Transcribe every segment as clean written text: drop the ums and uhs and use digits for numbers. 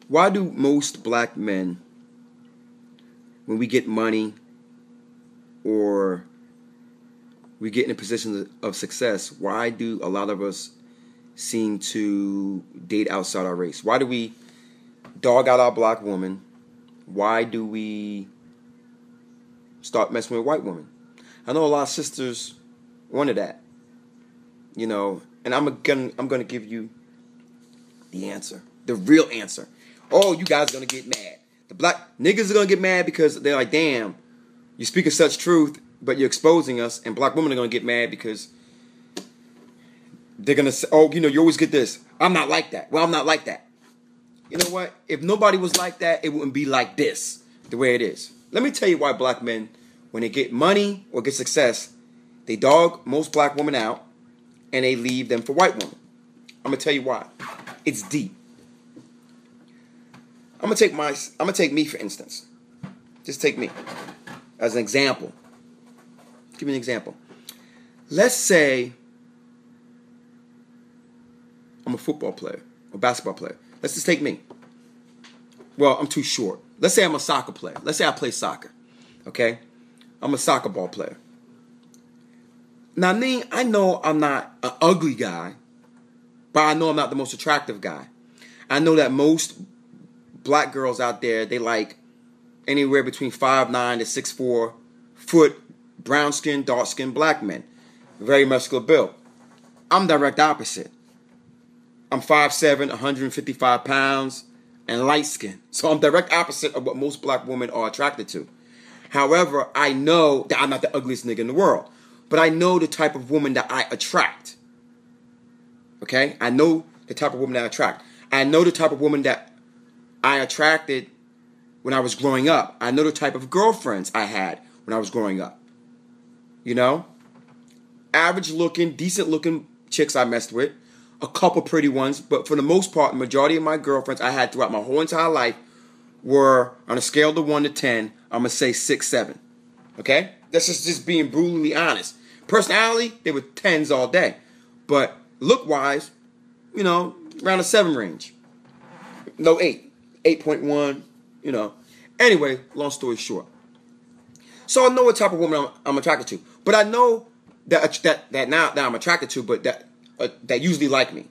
Why do most black men, when we get money or we get in a position of success, why do a lot of us seem to date outside our race? Why do we dog out our black woman? Why do we start messing with white women? I know a lot of sisters wanted that, and I'm gonna give you the answer, the real answer. Oh, you guys are gonna get mad. The black niggas are gonna get mad because they're like, damn, you speak of such truth, but you're exposing us. And black women are gonna get mad because they're gonna say, oh, you always get this. I'm not like that. Well, I'm not like that. You know what? If nobody was like that, it wouldn't be like this, the way it is. Let me tell you why black men, when they get money or get success, they dog most black women out and they leave them for white women. I'm gonna tell you why. It's deep. I'm gonna take me for instance. Just take me as an example. Give me an example. Let's say I'm a football player or basketball player. Let's just take me. Well, I'm too short. Let's say I'm a soccer player. Let's say I play soccer. Okay? I'm a soccer ball player. Now, me, I know I'm not an ugly guy, but I know I'm not the most attractive guy. I know that most black girls out there, they like anywhere between 5'9" to 6'4" foot, brown skin, dark skin black men. Very muscular build. I'm direct opposite. I'm 5'7", 155 pounds, and light skin. So I'm direct opposite of what most black women are attracted to. However, I know that I'm not the ugliest nigga in the world. But I know the type of woman that I attract. Okay? I know the type of woman that I attract. I know the type of woman that I attracted when I was growing up. I know the type of girlfriends I had when I was growing up. Average looking, decent looking chicks I messed with. A couple pretty ones. But for the most part, the majority of my girlfriends I had throughout my whole entire life were, on a scale of 1 to 10, I'm going to say 6, 7. Okay? That's just being brutally honest. Personality, they were 10s all day. But look-wise, around the 7 range. No, 8. 8.1, Anyway, long story short. So I know what type of woman I'm attracted to. But I know that now I'm attracted to, but that usually like me.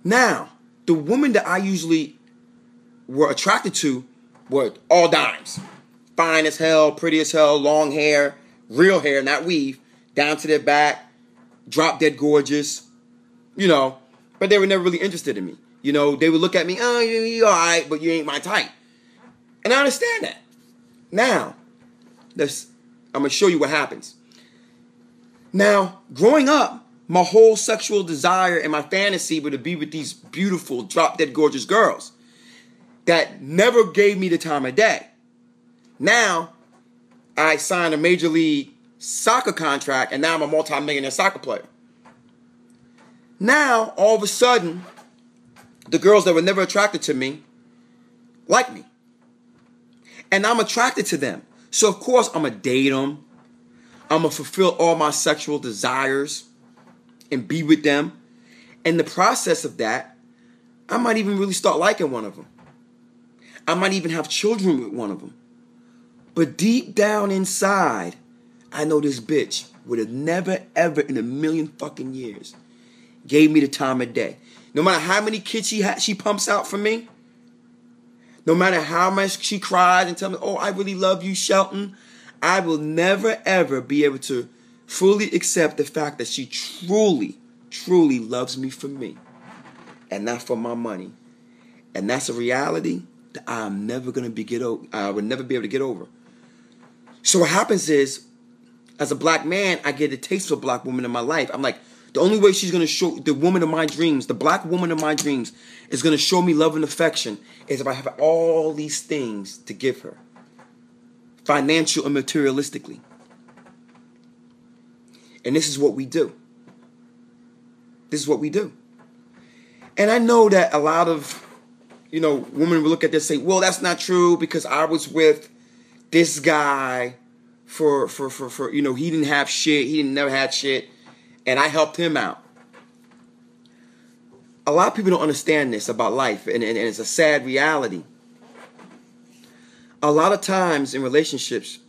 Now, the women that I usually were attracted to were all dimes. Fine as hell, pretty as hell, long hair, real hair, not weave, down to their back, drop dead gorgeous, but they were never really interested in me. They would look at me, oh, you're all right, but you ain't my type. And I understand that. Now, I'm going to show you what happens. Now, growing up, my whole sexual desire and my fantasy were to be with these beautiful, drop dead gorgeous girls that never gave me the time of day. Now, I signed a major league soccer contract, and now I'm a multi-millionaire soccer player. Now, all of a sudden, the girls that were never attracted to me like me. And I'm attracted to them. So, of course, I'm going to date them. I'm going to fulfill all my sexual desires and be with them. In the process of that, I might even really start liking one of them. I might even have children with one of them. But deep down inside, I know this bitch would have never, ever in a million fucking years gave me the time of day. No matter how many kids she pumps out for me, no matter how much she cries and tells me, oh, I really love you, Shelton, I will never, ever be able to fully accept the fact that she truly, truly loves me for me and not for my money. And that's a reality that I'm never going to get over. I would never be able to get over. So what happens is, as a black man, I get a taste of a black woman in my life. I'm like, the only way she's going to show, the woman of my dreams, the black woman of my dreams, is going to show me love and affection is if I have all these things to give her. Financial and materialistically. And this is what we do. This is what we do. And I know that a lot of, women will look at this and say, well, that's not true because I was with this guy for he didn't have shit. He never had shit. And I helped him out. a lot of people don't understand this about life, and it's a sad reality. A lot of times in relationships,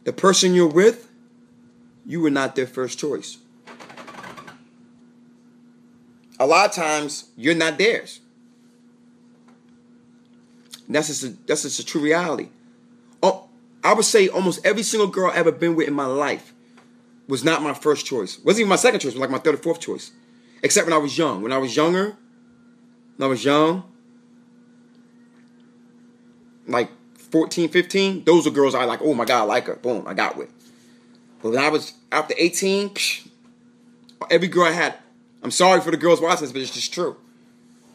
the person you're with, you were not their first choice. A lot of times, you're not theirs. And that's just a true reality. Oh, I would say almost every single girl I've ever been with in my life was not my first choice. Wasn't even my second choice. It was like my third or fourth choice. Except when I was young. When I was young, like 14, 15, those are girls I like, oh my God, I like her. Boom, I got with. But when I was after 18, every girl I had, I'm sorry for the girls watching this, but it's just true.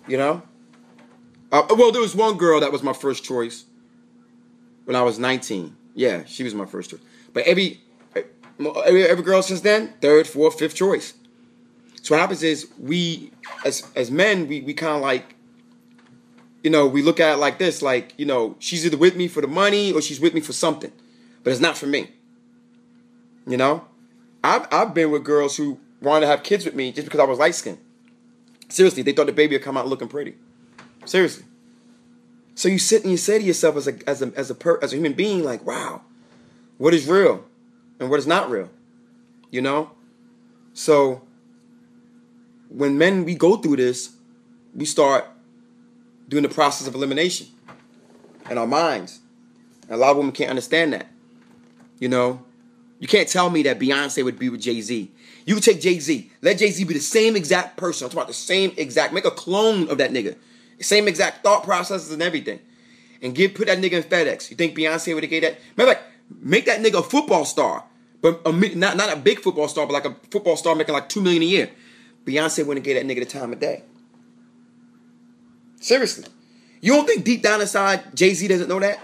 You know? Well, there was one girl that was my first choice when I was 19. Yeah, she was my first choice. But every girl since then, third, fourth, fifth choice. So what happens is we, as men, we kind of like, we look at it like this, like, she's either with me for the money or she's with me for something. But it's not for me. I've been with girls who wanted to have kids with me just because I was light-skinned. Seriously, they thought the baby would come out looking pretty. Seriously. So you sit and you say to yourself as a human being, like, wow, what is real and what is not real? So when men, we go through this, we start doing the process of elimination in our minds. And a lot of women can't understand that. You can't tell me that Beyonce would be with Jay-Z. You would take Jay-Z. Let Jay-Z be the same exact person. I'm talking about the same exact. Make a clone of that nigga. Same exact thought processes and everything. And put that nigga in FedEx. You think Beyonce would have gave that? Remember, make that nigga a football star. But not a big football star, but like a football star making like $2 million a year. Beyonce wouldn't give that nigga the time of day. Seriously. You don't think deep down inside Jay-Z doesn't know that?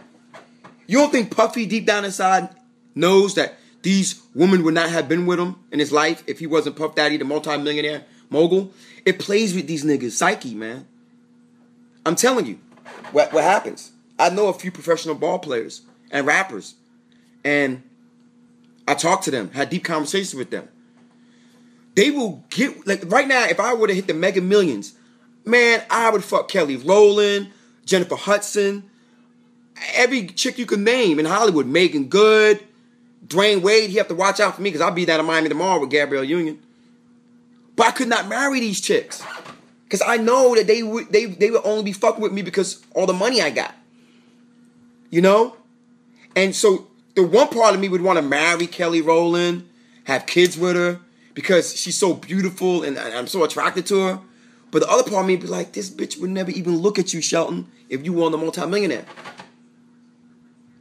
You don't think Puffy deep down inside knows that these women would not have been with him in his life if he wasn't Puff Daddy, the multi-millionaire mogul? It plays with these niggas' psyche, man. I'm telling you what happens. I know a few professional ball players and rappers, and I talk to them, had deep conversations with them. They will get, like right now, if I were to hit the Mega Millions, man, I would fuck Kelly Rowland, Jennifer Hudson, every chick you could name in Hollywood, Megan Good, Dwayne Wade. He have to watch out for me because I'll be down in Miami tomorrow with Gabrielle Union. But I could not marry these chicks because I know that they would only be fucking with me because all the money I got. And so the one part of me would want to marry Kelly Rowland, have kids with her because she's so beautiful and I'm so attracted to her. But the other part of me would be like, this bitch would never even look at you, Shelton, if you weren't a multimillionaire.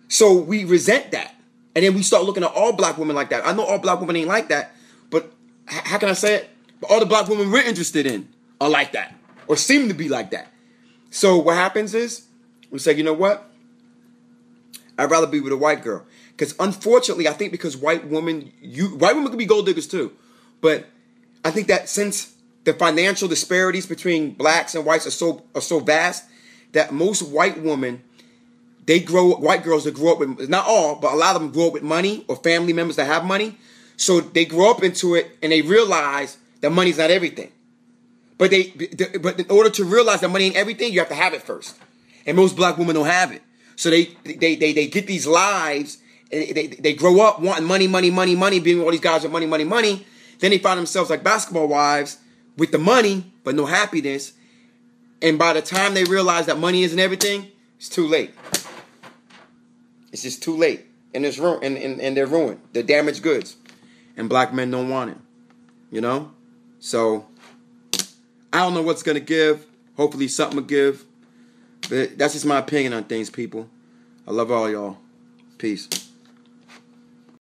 So we resent that. And then we start looking at all black women like that. I know all black women ain't like that, but how can I say it? But all the black women we're interested in are like that, or seem to be like that. So what happens is, we say, you know what? I'd rather be with a white girl. Because unfortunately, I think because white women can be gold diggers too. But I think that since the financial disparities between blacks and whites are so vast, that most white women, white girls that grow up with, not all, but a lot of them grow up with money or family members that have money. So they grow up into it and they realize that money's not everything. But in order to realize that money ain't everything, you have to have it first. And most black women don't have it. So they get these lives, and they grow up wanting money, being with all these guys with money. Then they find themselves like basketball wives with the money, but no happiness. And by the time they realize that money isn't everything, it's too late. It's just too late. And they're ruined. They're damaged goods. And black men don't want it. So I don't know what's going to give. Hopefully something will give. But that's just my opinion on things, people. I love all y'all. Peace.